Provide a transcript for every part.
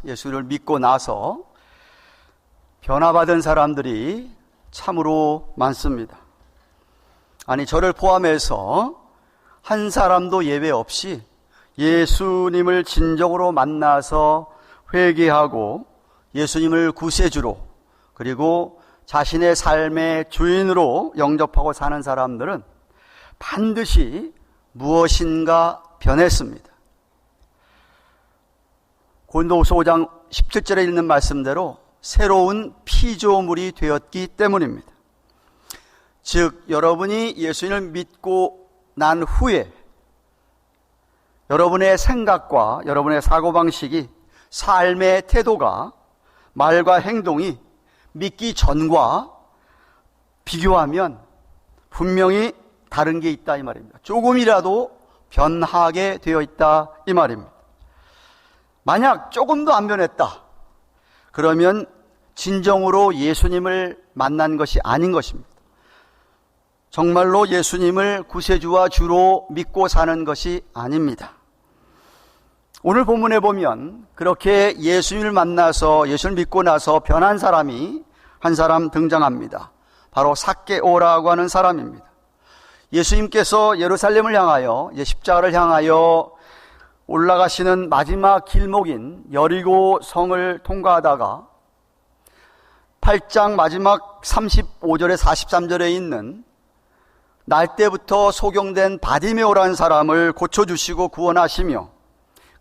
예수를 믿고 나서 변화받은 사람들이 참으로 많습니다. 아니, 저를 포함해서 한 사람도 예외 없이 예수님을 진정으로 만나서 회개하고 예수님을 구세주로, 그리고 자신의 삶의 주인으로 영접하고 사는 사람들은 반드시 무엇인가 변했습니다. 고린도후서 5장 17절에 있는 말씀대로 새로운 피조물이 되었기 때문입니다. 즉, 여러분이 예수님을 믿고 난 후에 여러분의 생각과 여러분의 사고방식이, 삶의 태도가, 말과 행동이 믿기 전과 비교하면 분명히 다른 게 있다 이 말입니다. 조금이라도 변하게 되어 있다 이 말입니다. 만약 조금도 안 변했다, 그러면 진정으로 예수님을 만난 것이 아닌 것입니다. 정말로 예수님을 구세주와 주로 믿고 사는 것이 아닙니다. 오늘 본문에 보면 그렇게 예수님을 만나서 예수를 믿고 나서 변한 사람이 한 사람 등장합니다. 바로 삭개오라고 하는 사람입니다. 예수님께서 예루살렘을 향하여, 십자가를 향하여 올라가시는 마지막 길목인 여리고 성을 통과하다가 8장 마지막 35절에 43절에 있는 날 때부터 소경된 바디메오라는 사람을 고쳐주시고 구원하시며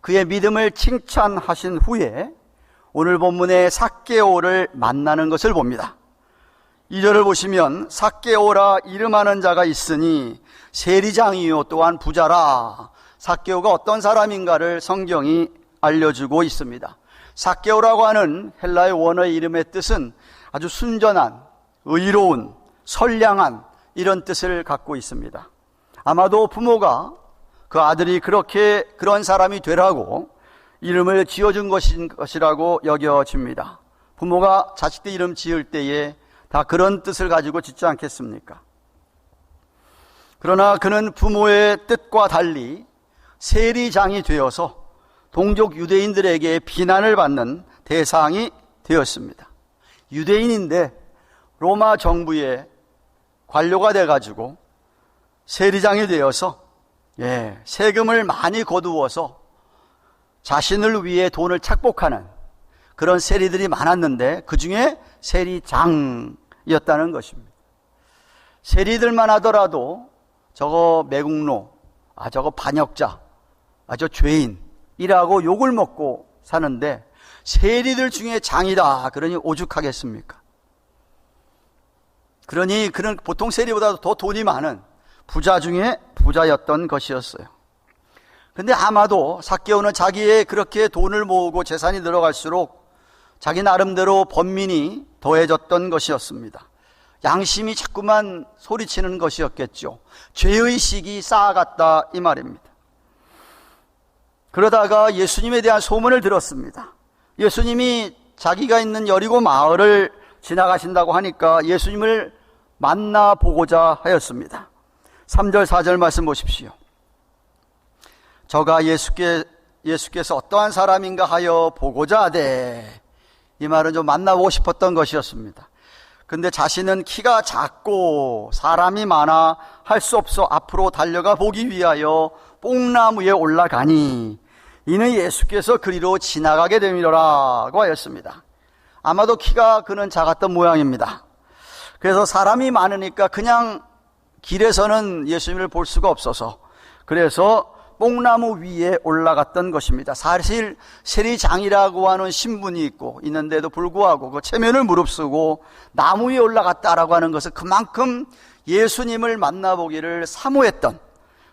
그의 믿음을 칭찬하신 후에 오늘 본문의 삭개오를 만나는 것을 봅니다. 2절을 보시면 삭개오라 이름하는 자가 있으니 세리장이요 또한 부자라. 삭개오가 어떤 사람인가를 성경이 알려주고 있습니다. 삭개오라고 하는 헬라의 원어의 이름의 뜻은 아주 순전한, 의로운, 선량한 이런 뜻을 갖고 있습니다. 아마도 부모가 그 아들이 그런 사람이 되라고 이름을 지어준 것이라고 여겨집니다. 부모가 자식들 이름 지을 때에 다 그런 뜻을 가지고 짓지 않겠습니까? 그러나 그는 부모의 뜻과 달리 세리장이 되어서 동족 유대인들에게 비난을 받는 대상이 되었습니다. 유대인인데 로마 정부의 관료가 돼가지고 세리장이 되어서 세금을 많이 거두어서 자신을 위해 돈을 착복하는 그런 세리들이 많았는데 그 중에 세리장이었다는 것입니다. 세리들만 하더라도 저거 매국노, 저거 반역자, 저 죄인이라고 욕을 먹고 사는데 세리들 중에 장이다 그러니 오죽하겠습니까? 그러니 그는 보통 세리보다도 더 돈이 많은 부자 중에 부자였던 것이었어요. 근데 아마도 삭개오는 자기의 그렇게 돈을 모으고 재산이 늘어갈수록 자기 나름대로 번민이 더해졌던 것이었습니다. 양심이 자꾸만 소리치는 것이었겠죠. 죄의식이 쌓아갔다 이 말입니다. 그러다가 예수님에 대한 소문을 들었습니다. 예수님이 자기가 있는 여리고 마을을 지나가신다고 하니까 예수님을 만나보고자 하였습니다. 3절 4절 말씀 보십시오. 저가 예수께서 어떠한 사람인가 하여 보고자 하되, 이 말은 좀 만나보고 싶었던 것이었습니다. 근데 자신은 키가 작고 사람이 많아 할 수 없어 앞으로 달려가 보기 위하여 뽕나무에 올라가니 이는 예수께서 그리로 지나가게 됨이로라고 하였습니다. 아마도 키가 그는 작았던 모양입니다. 그래서 사람이 많으니까 그냥 길에서는 예수님을 볼 수가 없어서 그래서 뽕나무 위에 올라갔던 것입니다. 사실 세리장이라고 하는 신분이 있는데도 불구하고 그 체면을 무릅쓰고 나무 위에 올라갔다라고 하는 것은 그만큼 예수님을 만나보기를 사모했던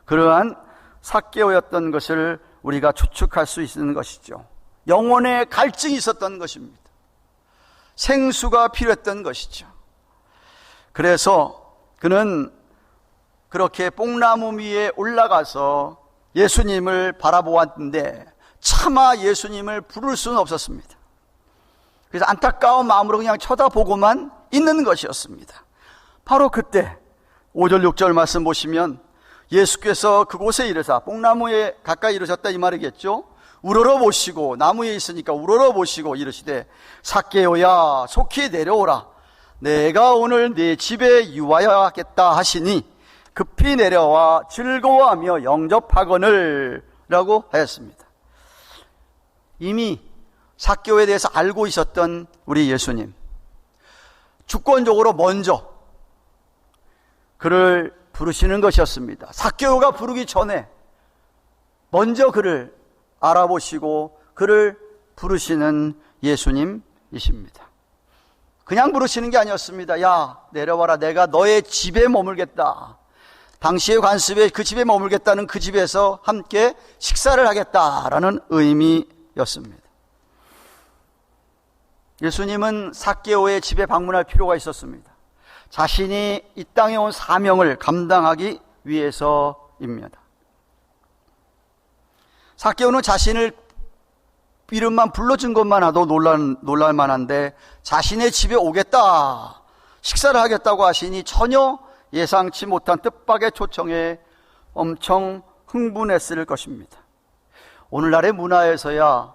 그러한 삭개오였던 것을 우리가 추측할 수 있는 것이죠. 영혼의 갈증이 있었던 것입니다. 생수가 필요했던 것이죠. 그래서 그는 그렇게 뽕나무 위에 올라가서 예수님을 바라보았는데 차마 예수님을 부를 수는 없었습니다. 그래서 안타까운 마음으로 그냥 쳐다보고만 있는 것이었습니다. 바로 그때 5절 6절 말씀 보시면 예수께서 그곳에 이르사, 뽕나무에 가까이 이르셨다 이 말이겠죠. 우러러보시고, 나무에 있으니까 우러러보시고 이르시되 삭개오야 속히 내려오라. 내가 오늘 네 집에 유하여야겠다 하시니 급히 내려와 즐거워하며 영접하거늘 라고 하였습니다. 이미 삭개오에 대해서 알고 있었던 우리 예수님, 주권적으로 먼저 그를 부르시는 것이었습니다. 삭개오가 부르기 전에 먼저 그를 알아보시고 그를 부르시는 예수님이십니다. 그냥 부르시는 게 아니었습니다. 야, 내려와라. 내가 너의 집에 머물겠다. 당시의 관습에 그 집에 머물겠다는 그 집에서 함께 식사를 하겠다라는 의미였습니다. 예수님은 삭개오의 집에 방문할 필요가 있었습니다. 자신이 이 땅에 온 사명을 감당하기 위해서입니다. 삭개오는 자신을 이름만 불러준 것만 해도 놀랄 만한데 자신의 집에 오겠다, 식사를 하겠다고 하시니 전혀 예상치 못한 뜻밖의 초청에 엄청 흥분했을 것입니다. 오늘날의 문화에서야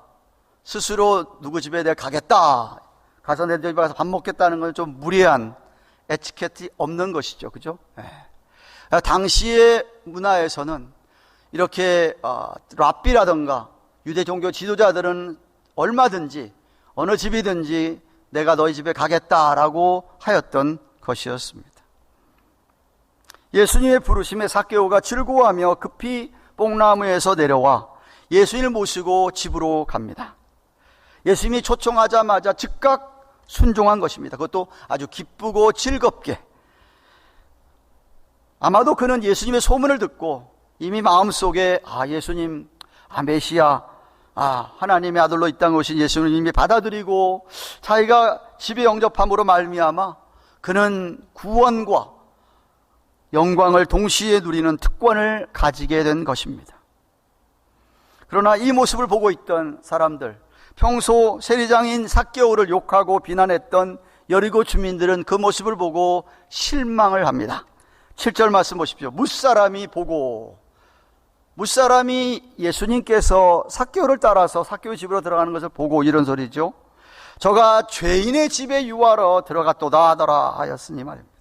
스스로 누구 집에 내가 가겠다, 가서 내 집에 가서 밥 먹겠다는 건 좀 무리한 에티켓이 없는 것이죠. 그죠? 당시의 문화에서는 이렇게 랍비라든가 유대 종교 지도자들은 얼마든지 어느 집이든지 내가 너희 집에 가겠다라고 하였던 것이었습니다. 예수님의 부르심에 삭개오가 즐거워하며 급히 뽕나무에서 내려와 예수님을 모시고 집으로 갑니다. 예수님이 초청하자마자 즉각 순종한 것입니다. 그것도 아주 기쁘고 즐겁게. 아마도 그는 예수님의 소문을 듣고 이미 마음속에 예수님, 메시아, 하나님의 아들로 이 땅에 오신 예수님을 이미 받아들이고 자기가 집에 영접함으로 말미암아 그는 구원과 영광을 동시에 누리는 특권을 가지게 된 것입니다. 그러나 이 모습을 보고 있던 사람들, 평소 세리장인 삭개오를 욕하고 비난했던 여리고 주민들은 그 모습을 보고 실망을 합니다. 7절 말씀 보십시오. 무사람이 예수님께서 삭개오를 따라서 삭개오 집으로 들어가는 것을 보고 이런 소리죠. 저가 죄인의 집에 유하러 들어갔도다 하더라 하였으니 말입니다.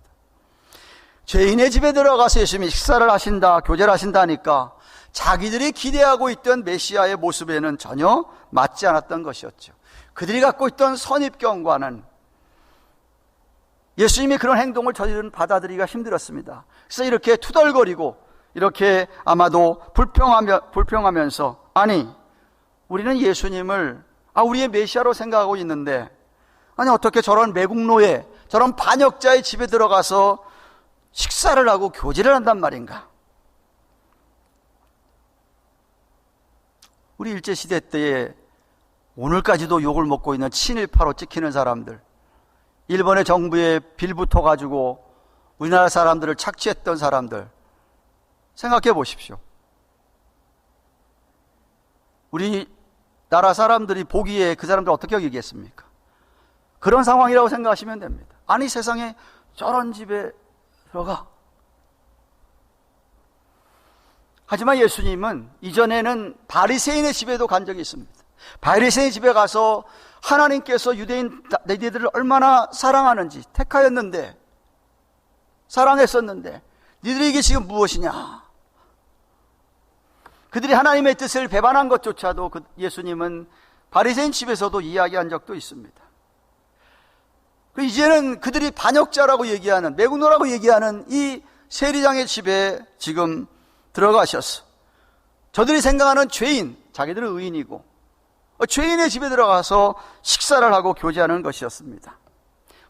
죄인의 집에 들어가서 예수님이 식사를 하신다, 교제를 하신다니까 자기들이 기대하고 있던 메시아의 모습에는 전혀 맞지 않았던 것이었죠. 그들이 갖고 있던 선입견과는 예수님이 그런 행동을 저들은 받아들이기가 힘들었습니다. 그래서 이렇게 투덜거리고 이렇게 아마도 불평하면서 우리는 예수님을 우리의 메시아로 생각하고 있는데 어떻게 저런 매국노예, 저런 반역자의 집에 들어가서 식사를 하고 교제를 한단 말인가. 우리 일제시대 때에 오늘까지도 욕을 먹고 있는 친일파로 찍히는 사람들, 일본의 정부에 빌붙어 가지고 우리나라 사람들을 착취했던 사람들 생각해 보십시오. 우리나라 사람들이 보기에 그 사람들 어떻게 여기겠습니까? 그런 상황이라고 생각하시면 됩니다. 세상에 저런 집에 들어가. 하지만 예수님은 이전에는 바리새인의 집에도 간 적이 있습니다. 바리새인 집에 가서 하나님께서 유대인 너희들을 얼마나 사랑하는지 택하였는데, 사랑했었는데 너희들이 이게 지금 무엇이냐. 그들이 하나님의 뜻을 배반한 것조차도 예수님은 바리새인 집에서도 이야기한 적도 있습니다. 이제는 그들이 반역자라고 얘기하는, 매국노라고 얘기하는 이 세리장의 집에 지금 들어가셨어. 저들이 생각하는 죄인, 자기들은 의인이고 죄인의 집에 들어가서 식사를 하고 교제하는 것이었습니다.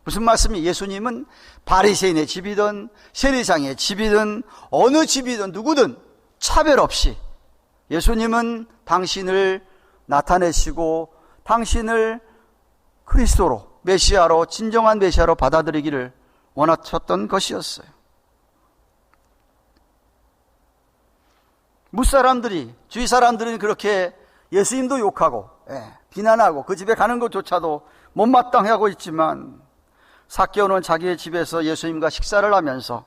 무슨 말씀이? 예수님은 바리새인의 집이든 세리장의 집이든 어느 집이든 누구든 차별 없이 예수님은 당신을 나타내시고 당신을 그리스도로, 메시아로, 진정한 메시아로 받아들이기를 원하셨던 것이었어요. 무사람들이, 주위 사람들은 그렇게 예수님도 욕하고 비난하고 그 집에 가는 것조차도 못마땅해하고 있지만 삭개오는 자기의 집에서 예수님과 식사를 하면서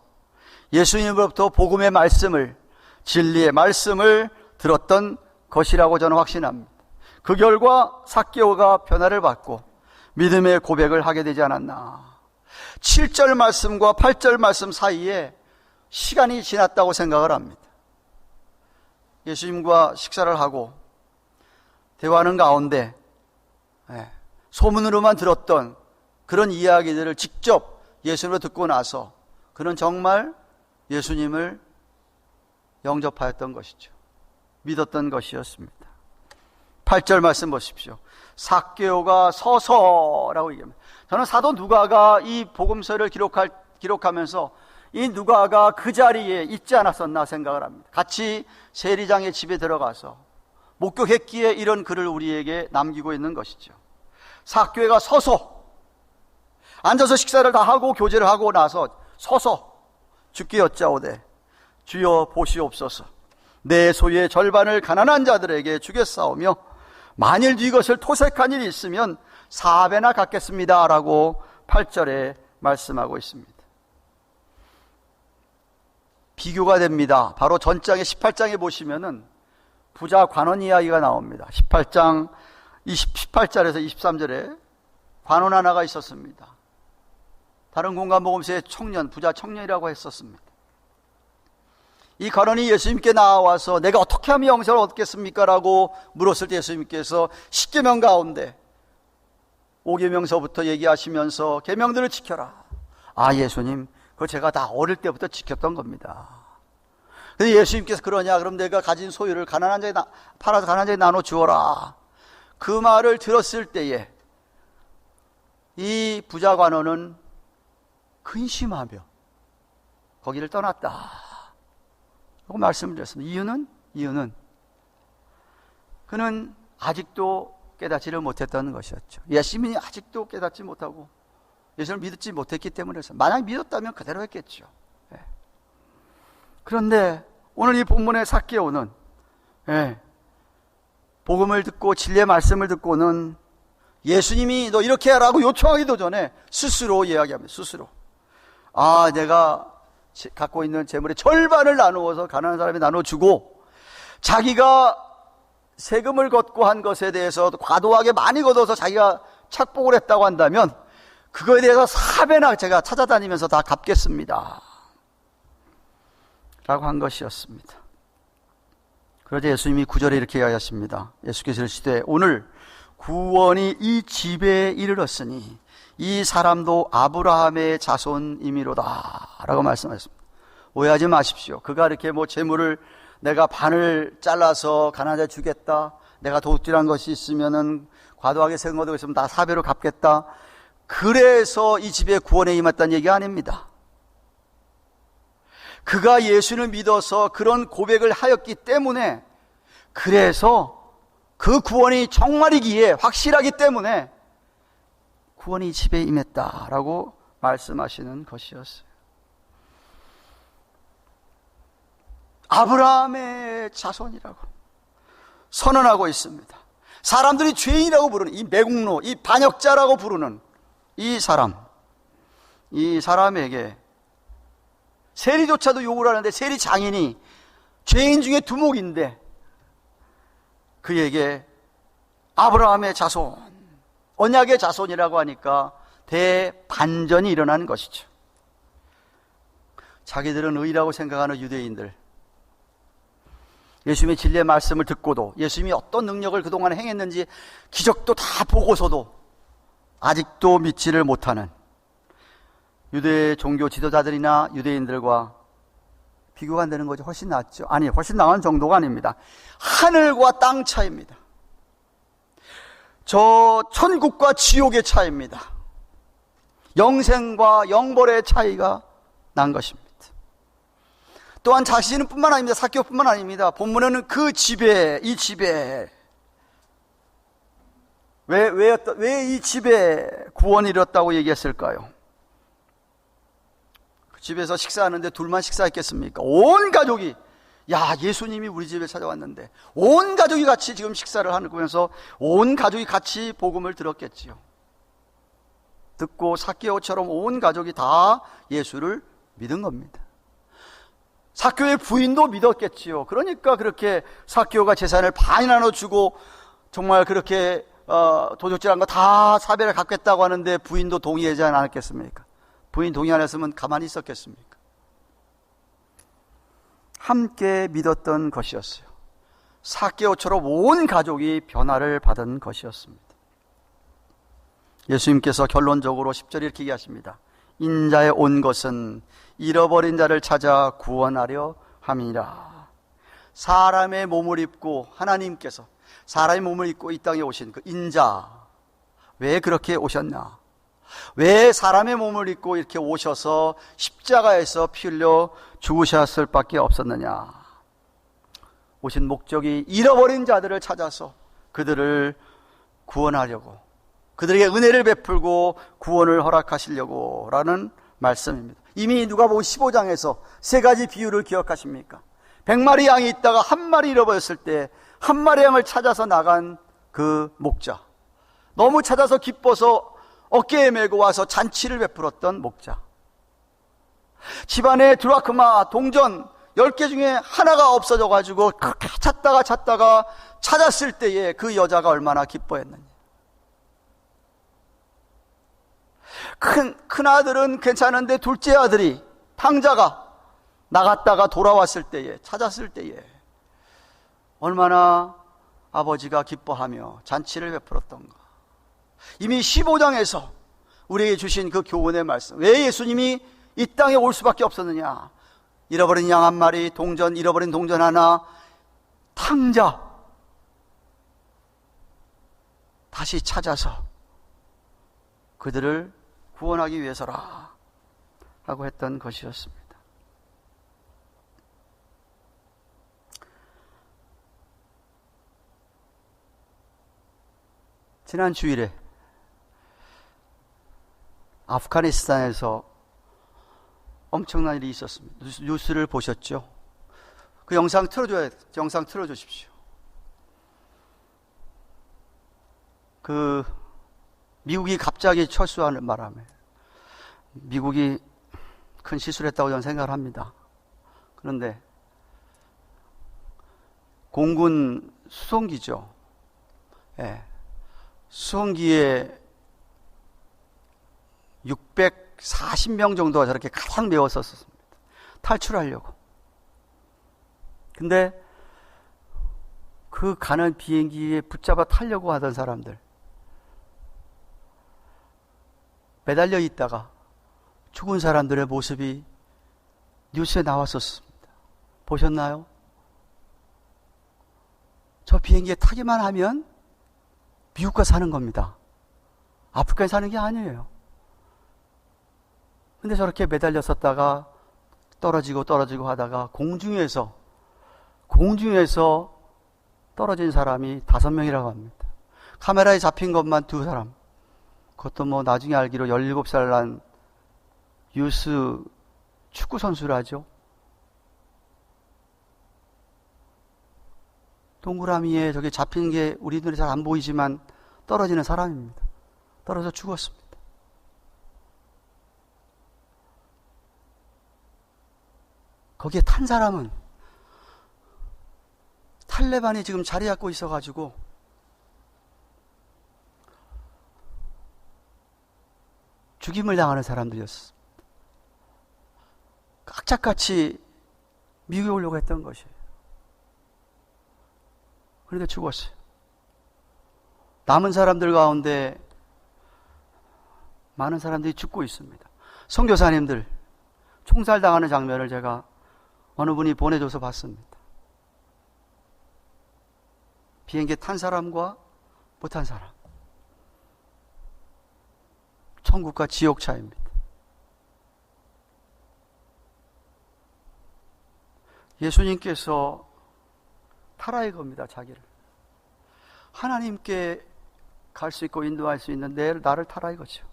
예수님으로부터 복음의 말씀을, 진리의 말씀을 들었던 것이라고 저는 확신합니다. 그 결과 삭개오가 변화를 받고 믿음의 고백을 하게 되지 않았나. 7절 말씀과 8절 말씀 사이에 시간이 지났다고 생각을 합니다. 예수님과 식사를 하고 대화하는 가운데 소문으로만 들었던 그런 이야기들을 직접 예수님으로 듣고 나서 그는 정말 예수님을 영접하였던 것이죠. 믿었던 것이었습니다. 8절 말씀 보십시오. 삭개오가 서서라고 얘기합니다. 저는 사도 누가가 이 복음서를 기록하면서 이 누가가 그 자리에 있지 않았었나 생각을 합니다. 같이 세리장의 집에 들어가서 목격했기에 이런 글을 우리에게 남기고 있는 것이죠. 삭개오가 서서 앉아서 식사를 다 하고 교제를 하고 나서 서서 주께 여짜오되 주여 보시옵소서. 내 소유의 절반을 가난한 자들에게 주겠사오며 만일 이것을 토색한 일이 있으면 4배나 갚겠습니다 라고 8절에 말씀하고 있습니다. 비교가 됩니다. 바로 전장의 18장에 보시면은 부자 관원 이야기가 나옵니다. 18절에서 23절에 관원 하나가 있었습니다. 다른 공간복음서에 청년, 부자 청년이라고 했었습니다. 이 관원이 예수님께 나와서 내가 어떻게 하면 영생을 얻겠습니까? 라고 물었을 때 예수님께서 10계명 가운데 5계명서부터 얘기하시면서 계명들을 지켜라. 아, 예수님, 그거 제가 다 어릴 때부터 지켰던 겁니다. 근데 예수님께서 그러냐? 그럼 내가 가진 소유를 가난한 자에 팔아서 가난한 자에 나눠 주어라. 그 말을 들었을 때에 이 부자 관원은 근심하며 거기를 떠났다 라고 말씀을 드렸습니다. 이유는 그는 아직도 깨닫지를 못했다는 것이었죠. 예수님이 아직도 깨닫지 못하고 예수를 믿지 못했기 때문에 만약 믿었다면 그대로 했겠죠. 그런데 오늘 이 본문의 삭개오는 복음을 듣고 진리의 말씀을 듣고는 예수님이 너 이렇게 하라고 요청하기도 전에 스스로 이야기합니다. 스스로 내가 갖고 있는 재물의 절반을 나누어서 가난한 사람에 나눠주고 자기가 세금을 걷고 한 것에 대해서 과도하게 많이 걷어서 자기가 착복을 했다고 한다면 그거에 대해서 4배나 제가 찾아다니면서 다 갚겠습니다 라고 한 것이었습니다. 그러자 예수님이 9절에 이렇게 이야기하십니다. 예수께서 이르시되 오늘 구원이 이 집에 이르렀으니 이 사람도 아브라함의 자손임이로다 라고 말씀하셨습니다. 오해하지 마십시오. 그가 이렇게 재물을 내가 반을 잘라서 가난한 자에 주겠다, 내가 도둑질한 것이 있으면은 과도하게 세금 얻고 있으면 다 4배로 갚겠다, 그래서 이 집에 구원에 임했다는 얘기가 아닙니다. 그가 예수를 믿어서 그런 고백을 하였기 때문에, 그래서 그 구원이 정말이기에 확실하기 때문에 구원이 이 집에 임했다라고 말씀하시는 것이었어요. 아브라함의 자손이라고 선언하고 있습니다. 사람들이 죄인이라고 부르는 이 매국노, 이 반역자라고 부르는 이 사람에게 세리조차도 욕을 하는데, 세리 장인이 죄인 중에 두목인데 그에게 아브라함의 자손, 언약의 자손이라고 하니까 대반전이 일어나는 것이죠. 자기들은 의라고 생각하는 유대인들, 예수님의 진리의 말씀을 듣고도 예수님이 어떤 능력을 그동안 행했는지 기적도 다 보고서도 아직도 믿지를 못하는 유대 종교 지도자들이나 유대인들과 비교가 안 되는 거죠. 훨씬 낫죠. 아니, 훨씬 나은 정도가 아닙니다. 하늘과 땅 차이입니다. 저 천국과 지옥의 차이입니다. 영생과 영벌의 차이가 난 것입니다. 또한 자신은 뿐만 아닙니다. 삭개오뿐만 아닙니다. 본문에는 그 집에, 이 집에 왜 이 집에 구원이 이뤘다고 얘기했을까요? 그 집에서 식사하는데 둘만 식사했겠습니까? 온 가족이, 예수님이 우리 집에 찾아왔는데 온 가족이 같이 지금 식사를 하면서 온 가족이 같이 복음을 들었겠지요. 듣고 삭개오처럼 온 가족이 다 예수를 믿은 겁니다. 삭개오의 부인도 믿었겠지요. 그러니까 그렇게 삭개오가 재산을 반이 나눠주고 정말 그렇게 도적질한 거 다 사별을 갚겠다고 하는데 부인도 동의하지 않았겠습니까? 부인 동의 안 했으면 가만히 있었겠습니까? 함께 믿었던 것이었어요. 삭개오처럼 온 가족이 변화를 받은 것이었습니다. 예수님께서 결론적으로 10절에 이렇게 얘기하십니다. 인자에 온 것은 잃어버린 자를 찾아 구원하려 함이니라. 사람의 몸을 입고, 하나님께서 사람의 몸을 입고 이 땅에 오신 그 인자, 왜 그렇게 오셨나? 왜 사람의 몸을 입고 이렇게 오셔서 십자가에서 피 흘려 죽으셨을 밖에 없었느냐? 오신 목적이 잃어버린 자들을 찾아서 그들을 구원하려고, 그들에게 은혜를 베풀고 구원을 허락하시려고 라는 말씀입니다. 이미 누가복음 15장에서 세 가지 비유를 기억하십니까? 100마리 양이 있다가 한 마리 잃어버렸을 때 한 마리 양을 찾아서 나간 그 목자, 너무 찾아서 기뻐서 어깨에 메고 와서 잔치를 베풀었던 목자, 집안에 드라크마 동전 10개 중에 하나가 없어져가지고 그렇게 찾다가 찾았을 때에 그 여자가 얼마나 기뻐했느냐. 큰 아들은 괜찮은데 둘째 아들이, 탕자가 나갔다가 돌아왔을 때에, 찾았을 때에 얼마나 아버지가 기뻐하며 잔치를 베풀었던가. 이미 15장에서 우리에게 주신 그 교훈의 말씀, 왜 예수님이 이 땅에 올 수밖에 없었느냐? 잃어버린 양 한 마리, 잃어버린 동전 하나, 탕자 다시 찾아서 그들을 구원하기 위해서라 하고 했던 것이었습니다. 지난 주일에 아프가니스탄에서 엄청난 일이 있었습니다. 뉴스를 보셨죠? 그 영상 틀어주십시오. 그 미국이 갑자기 철수하는 바람에, 미국이 큰 실수를 했다고 저는 생각을 합니다. 그런데 공군 수송기죠. 예. 수송기에 640명 정도가 저렇게 가장 메웠었습니다. 탈출하려고. 근데 그 가는 비행기에 붙잡아 타려고 하던 사람들, 매달려 있다가 죽은 사람들의 모습이 뉴스에 나왔었습니다. 보셨나요? 저 비행기에 타기만 하면 미국 가서 사는 겁니다. 아프리카에 사는 게 아니에요. 근데 저렇게 매달려 섰다가 떨어지고 하다가 공중에서 떨어진 사람이 5명이라고 합니다. 카메라에 잡힌 것만 2사람. 그것도 뭐 나중에 알기로 17살 난 유스 축구 선수라죠. 동그라미에 저게 잡힌 게 우리 눈에 잘 안 보이지만 떨어지는 사람입니다. 떨어져 죽었습니다. 거기에 탄 사람은 탈레반이 지금 자리 잡고 있어가지고 죽임을 당하는 사람들이었습니다. 악착같이 미국에 오려고 했던 것이에요. 그런데 죽었어요. 남은 사람들 가운데 많은 사람들이 죽고 있습니다. 선교사님들 총살당하는 장면을 제가 어느 분이 보내줘서 봤습니다. 비행기에 탄 사람과 못탄 사람, 천국과 지옥 차이입니다. 예수님께서 타라의 겁니다. 자기를 하나님께 갈 수 있고 인도할 수 있는 나를 타라 이거죠.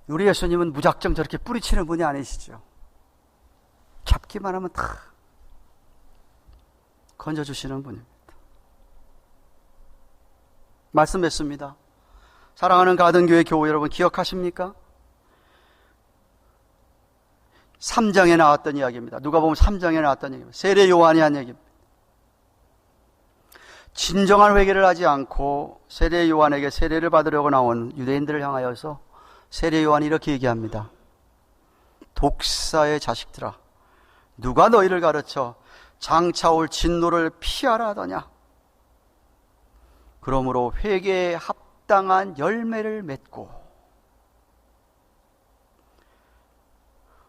우리 예수님은 무작정 저렇게 뿌리치는 분이 아니시죠. 잡기만 하면 다 건져주시는 분입니다. 말씀 맺습니다. 사랑하는 가든교회 교우 여러분, 기억하십니까? 3장에 나왔던 이야기입니다. 누가복음 3장에 나왔던 얘기입니다. 세례 요한이 한 얘기입니다. 진정한 회개를 하지 않고 세례 요한에게 세례를 받으려고 나온 유대인들을 향하여서 세례 요한이 이렇게 얘기합니다. 독사의 자식들아, 누가 너희를 가르쳐 장차올 진노를 피하라 하더냐? 그러므로 회개에 합당한 열매를 맺고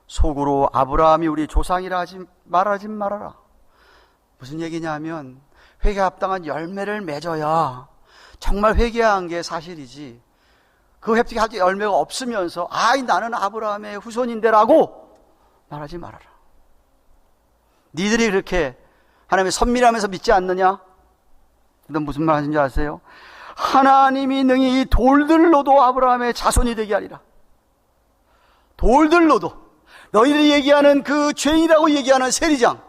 속으로 아브라함이 우리 조상이라 말하지 말아라. 무슨 얘기냐면 회개에 합당한 열매를 맺어야 정말 회개한 게 사실이지, 그 회개할 열매가 없으면서 아이 나는 아브라함의 후손인데라고 말하지 말아라. 니들이 그렇게 하나님의 선밀하면서 믿지 않느냐? 너 무슨 말 하는지 아세요? 하나님이 능히 이 돌들로도 아브라함의 자손이 되게 하리라. 돌들로도, 너희들이 얘기하는 그 죄인이라고 얘기하는 세리장,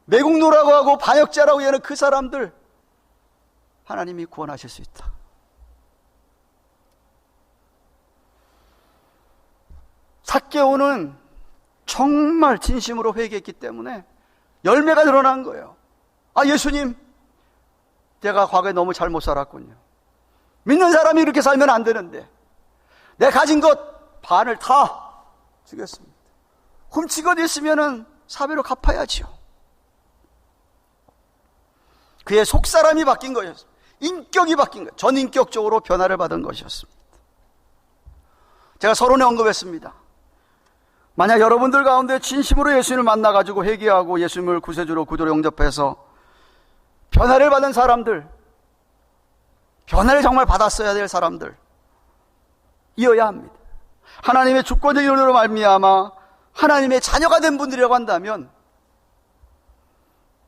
매국노라고 하고 반역자라고 얘기하는 그 사람들 하나님이 구원하실 수 있다. 삭개오는 정말 진심으로 회개했기 때문에 열매가 드러난 거예요. 아, 예수님, 내가 과거에 너무 잘못 살았군요. 믿는 사람이 이렇게 살면 안 되는데 내가 가진 것 반을 다 주겠습니다. 훔치고 있으면은 사배로 갚아야지요. 그의 속사람이 바뀐 것이었습니다. 인격이 바뀐 것, 전인격적으로 변화를 받은 것이었습니다. 제가 서론에 언급했습니다. 만약 여러분들 가운데 진심으로 예수님을 만나가지고 회개하고 예수님을 구세주로 구주로 영접해서 변화를 받은 사람들, 변화를 정말 받았어야 될 사람들 이어야 합니다. 하나님의 주권적인 은혜로 말미암아 하나님의 자녀가 된 분들이라고 한다면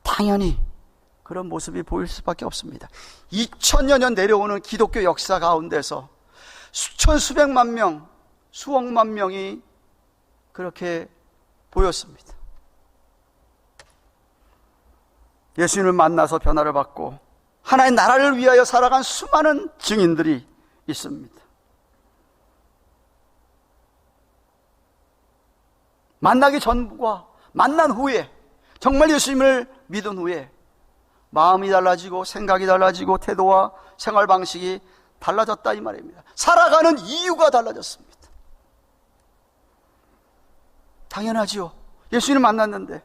당연히 그런 모습이 보일 수밖에 없습니다. 2000여 년 내려오는 기독교 역사 가운데서 수천 수백만 명, 수억만 명이 그렇게 보였습니다. 예수님을 만나서 변화를 받고 하나의 나라를 위하여 살아간 수많은 증인들이 있습니다. 만나기 전과 만난 후에, 정말 예수님을 믿은 후에 마음이 달라지고 생각이 달라지고 태도와 생활 방식이 달라졌다 이 말입니다. 살아가는 이유가 달라졌습니다. 당연하지요. 예수님을 만났는데,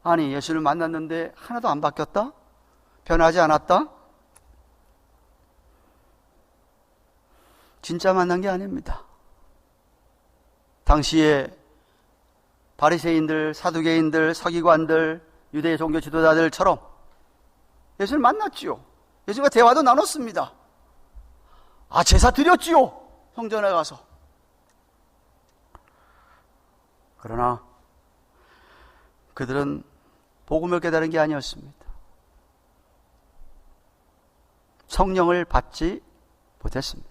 아니 예수님을 만났는데 하나도 안 바뀌었다? 변하지 않았다? 진짜 만난 게 아닙니다. 당시에 바리새인들, 사두개인들, 서기관들, 유대 종교 지도자들처럼 예수를 만났지요. 예수님과 대화도 나눴습니다. 아, 제사 드렸지요, 성전에 가서. 그러나 그들은 복음을 깨달은 게 아니었습니다. 성령을 받지 못했습니다.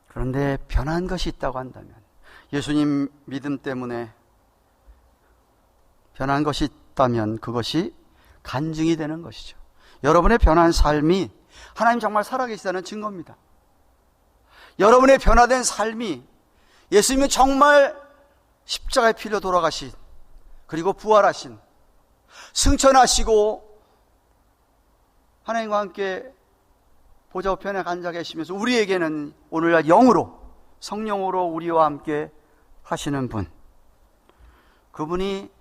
그런데 변한 것이 있다고 한다면, 예수님 믿음 때문에 변한 것이 있다면 그것이 간증이 되는 것이죠. 여러분의 변한 삶이 하나님 정말 살아계시다는 증거입니다. 여러분의 변화된 삶이 예수님이 정말 십자가의 피로 돌아가신, 그리고 부활하신, 승천하시고 하나님과 함께 보좌 우편에 앉아 계시면서 우리에게는 오늘날 영으로, 성령으로 우리와 함께 하시는 분, 그분이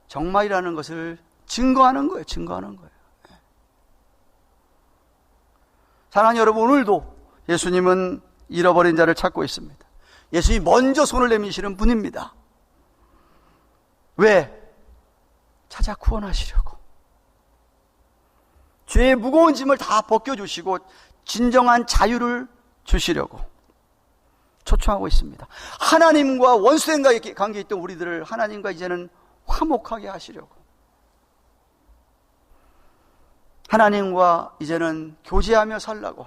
정말이라는 것을 증거하는 거예요. 증거하는 거예요. 사랑하는 여러분, 오늘도 예수님은 잃어버린 자를 찾고 있습니다. 예수님이 먼저 손을 내미시는 분입니다. 왜? 찾아 구원하시려고. 죄의 무거운 짐을 다 벗겨주시고 진정한 자유를 주시려고 초청하고 있습니다. 하나님과 원수된 관계에 있던 우리들을 하나님과 이제는 화목하게 하시려고, 하나님과 이제는 교제하며 살라고,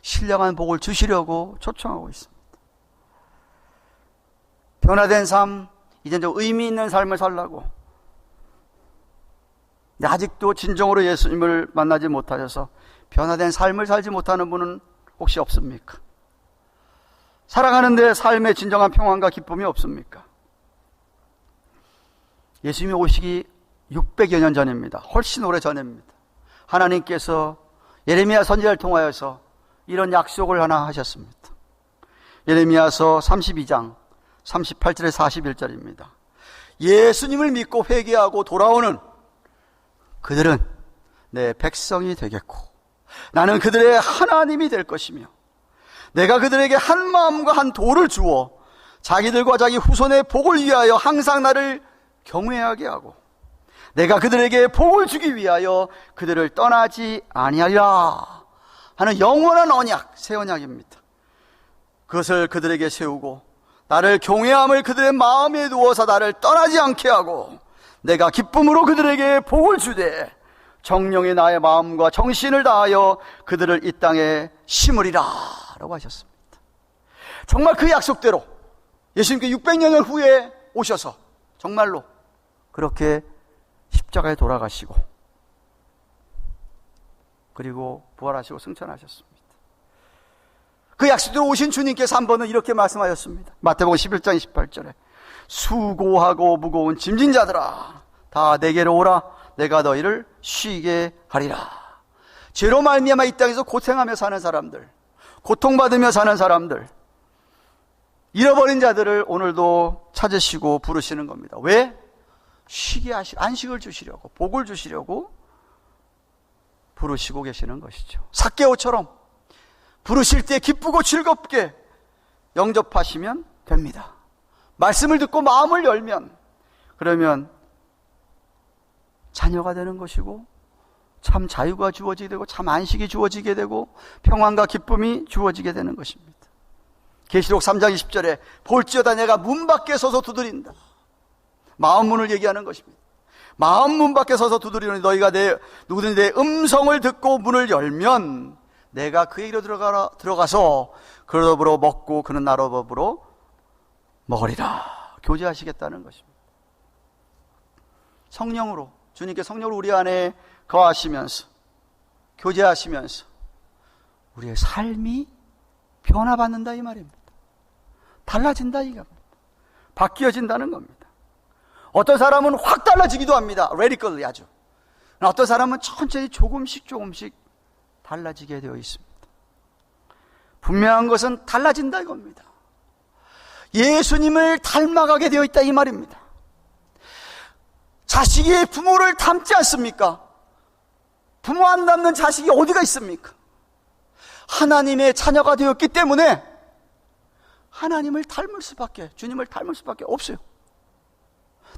신령한 복을 주시려고 초청하고 있습니다. 변화된 삶, 이제 좀 의미 있는 삶을 살라고. 근데 아직도 진정으로 예수님을 만나지 못하셔서 변화된 삶을 살지 못하는 분은 혹시 없습니까? 살아가는데 삶의 진정한 평안과 기쁨이 없습니까? 예수님이 오시기 600여 년 전입니다. 훨씬 오래 전입니다. 하나님께서 예레미야 선지자를 통하여서 이런 약속을 하나 하셨습니다. 예레미야서 32장 38절에 41절입니다. 예수님을 믿고 회개하고 돌아오는 그들은 내 백성이 되겠고 나는 그들의 하나님이 될 것이며 내가 그들에게 한 마음과 한 도를 주어 자기들과 자기 후손의 복을 위하여 항상 나를 경외하게 하고 내가 그들에게 복을 주기 위하여 그들을 떠나지 아니하리라 하는 영원한 언약, 새 언약입니다. 그것을 그들에게 세우고 나를 경외함을 그들의 마음에 두어서 나를 떠나지 않게 하고 내가 기쁨으로 그들에게 복을 주되 정령의 나의 마음과 정신을 다하여 그들을 이 땅에 심으리라 라고 하셨습니다. 정말 그 약속대로 예수님께 600년 후에 오셔서 정말로 그렇게 십자가에 돌아가시고 그리고 부활하시고 승천하셨습니다. 그 약속대로 오신 주님께서 한 번은 이렇게 말씀하셨습니다. 마태복음 11장 28절에 수고하고 무거운 짐진 자들아 다 내게로 오라 내가 너희를 쉬게 하리라. 죄로 말미암아 이 땅에서 고생하며 사는 사람들, 고통받으며 사는 사람들, 잃어버린 자들을 오늘도 찾으시고 부르시는 겁니다. 왜? 쉬게 하시고 안식을 주시려고, 복을 주시려고 부르시고 계시는 것이죠. 삭개오처럼 부르실 때 기쁘고 즐겁게 영접하시면 됩니다. 말씀을 듣고 마음을 열면 그러면 자녀가 되는 것이고 참 자유가 주어지게 되고 참 안식이 주어지게 되고 평안과 기쁨이 주어지게 되는 것입니다. 계시록 3장 20절에 볼지어다 내가 문 밖에 서서 두드린다. 마음 문을 얘기하는 것입니다. 마음 문 밖에 서서 두드리는 너희가 누구든지 내 음성을 듣고 문을 열면 내가 그에게로 들어가서 그로 더불어 먹고 그는 나로 더불어 먹으리라. 교제하시겠다는 것입니다. 성령으로 주님께 성령으로 우리 안에 거하시면서 교제하시면서 우리의 삶이 변화받는다 이 말입니다. 달라진다 이겁니다. 바뀌어진다는 겁니다. 어떤 사람은 확 달라지기도 합니다. 레디컬리 아주. 어떤 사람은 천천히 조금씩 달라지게 되어 있습니다. 분명한 것은 달라진다 이겁니다. 예수님을 닮아가게 되어 있다 이 말입니다. 자식이 부모를 닮지 않습니까? 부모 안 닮는 자식이 어디가 있습니까? 하나님의 자녀가 되었기 때문에 하나님을 닮을 수밖에, 주님을 닮을 수밖에 없어요.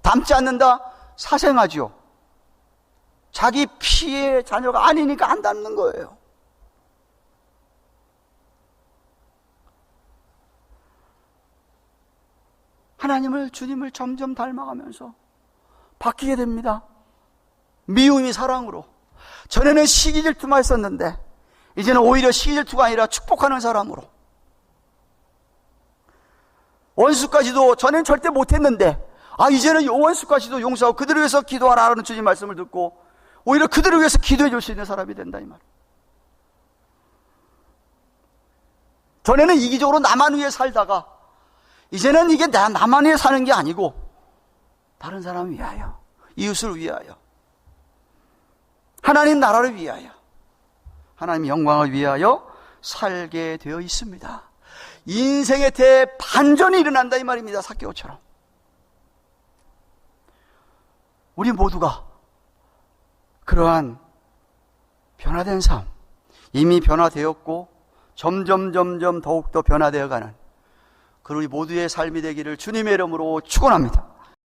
닮지 않는다? 사생아지요. 자기 피의 자녀가 아니니까 안 닮는 거예요. 하나님을, 주님을 점점 닮아가면서 바뀌게 됩니다. 미움이 사랑으로. 전에는 시기 질투만 했었는데 이제는 오히려 시기 질투가 아니라 축복하는 사람으로. 원수까지도 전에는 절대 못했는데 이제는 원수까지도 용서하고 그들을 위해서 기도하라는 주님 말씀을 듣고 오히려 그들을 위해서 기도해 줄 수 있는 사람이 된다 이 말. 전에는 이기적으로 나만 위해 살다가 이제는 이게 나만 위해 사는 게 아니고 다른 사람을 위하여, 이웃을 위하여, 하나님 나라를 위하여, 하나님 영광을 위하여 살게 되어 있습니다. 인생의 대반전이 일어난다 이 말입니다. 삭개오처럼. 우리 모두가 그러한 변화된 삶, 이미 변화되었고 점점 더욱더 변화되어가는 그 우리 모두의 삶이 되기를 주님의 이름으로 축원합니다.